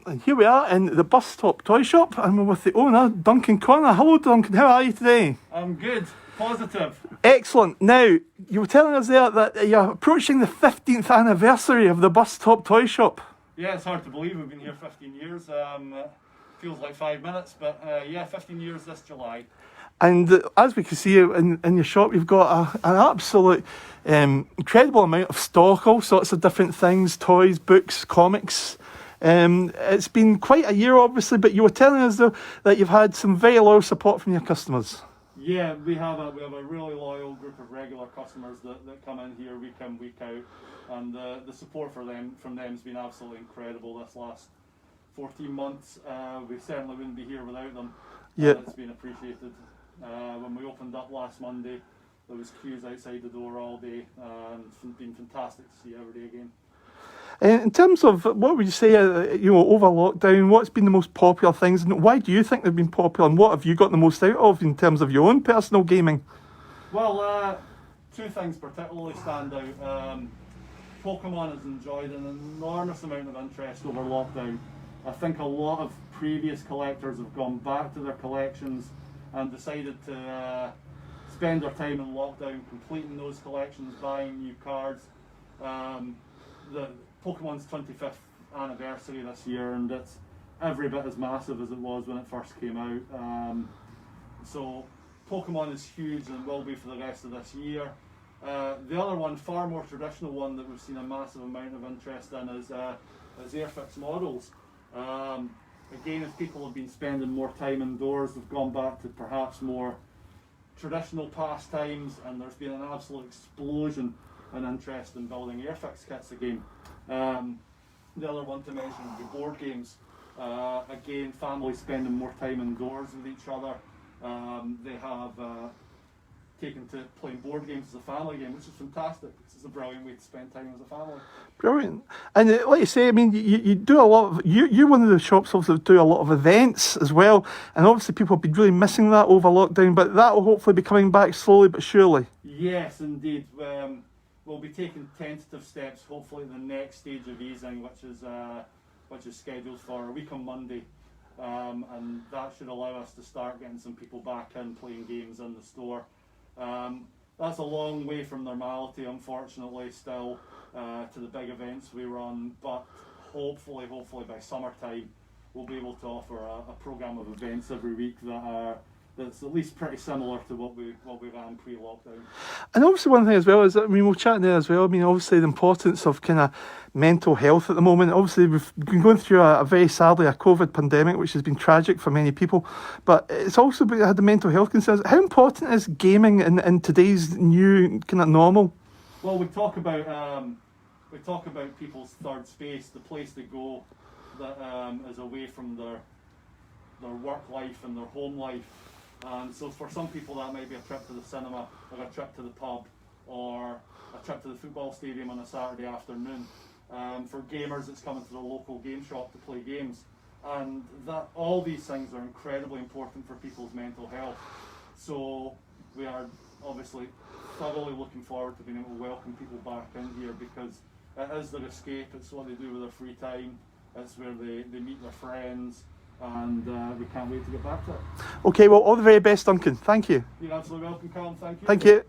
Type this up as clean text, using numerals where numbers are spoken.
And here we are in the Bus Stop Toy Shop, and we're with the owner, Duncan Connor. Hello, Duncan. How are you today? I'm good. Positive. Excellent. Now, you were telling us there that you're approaching the 15th anniversary of the Bus Stop Toy Shop. Yeah, it's hard to believe we've been here 15 years. Feels like 5 minutes, but yeah, 15 years this July. And as we can see in your shop, you've got an absolute incredible amount of stock, all sorts of different things, toys, books, comics. It's been quite a year, obviously, but you were telling us, though, that you've had some very loyal support from your customers. Yeah, we have a really loyal group of regular customers that come in here week in, week out, and the support from them has been absolutely incredible this last 14 months. We certainly wouldn't be here without them. Yeah. It's been appreciated. When we opened up last Monday, there was queues outside the door all day, and it's been fantastic to see every day again. In terms of, what would you say, over lockdown, what's been the most popular things, and why do you think they've been popular, and what have you got the most out of in terms of your own personal gaming? Well, two things particularly stand out. Pokemon has enjoyed an enormous amount of interest over lockdown. I think a lot of previous collectors have gone back to their collections and decided to spend their time in lockdown completing those collections, buying new cards. The Pokemon's 25th anniversary this year, and it's every bit as massive as it was when it first came out. So Pokemon is huge and will be for the rest of this year. The other one, far more traditional one that we've seen a massive amount of interest in is Airfix models. Again, as people have been spending more time indoors, they've gone back to perhaps more traditional pastimes, and there's been an absolute explosion in interest in building Airfix kits again. The other one to mention would be board games. Again, families spending more time indoors with each other. They have taken to playing board games as a family game, which is fantastic. It's a brilliant way to spend time as a family. Brilliant. And like you say, I mean, you do a lot of, you're one of the shops also that do a lot of events as well, and obviously people have been really missing that over lockdown, but that will hopefully be coming back slowly but surely. Yes, indeed. We'll be taking tentative steps, hopefully the next stage of easing, which is scheduled for a week on Monday, and that should allow us to start getting some people back in playing games in the store. That's a long way from normality, unfortunately, still, to the big events we run, but hopefully by summertime we'll be able to offer a programme of events every week that's at least pretty similar to what we ran pre-lockdown. And obviously one thing as well is, I mean, we're chatting there as well, I mean, obviously the importance of kind of mental health at the moment. Obviously we've been going through a very sadly a COVID pandemic, which has been tragic for many people, but it's also had the mental health concerns. How important is gaming in today's new kind of normal? Well, we talk about people's third space, the place they go that is away from their work life and their home life. And so for some people that might be a trip to the cinema, or a trip to the pub, or a trip to the football stadium on a Saturday afternoon. For gamers, it's coming to the local game shop to play games. And that all these things are incredibly important for people's mental health. So we are obviously thoroughly looking forward to being able to welcome people back in here, because it is their escape, it's what they do with their free time, it's where they meet their friends, and we can't wait to get back to it. Okay, well, all the very best, Duncan. Thank you. You're absolutely welcome, Colin. Thank you. Thank you.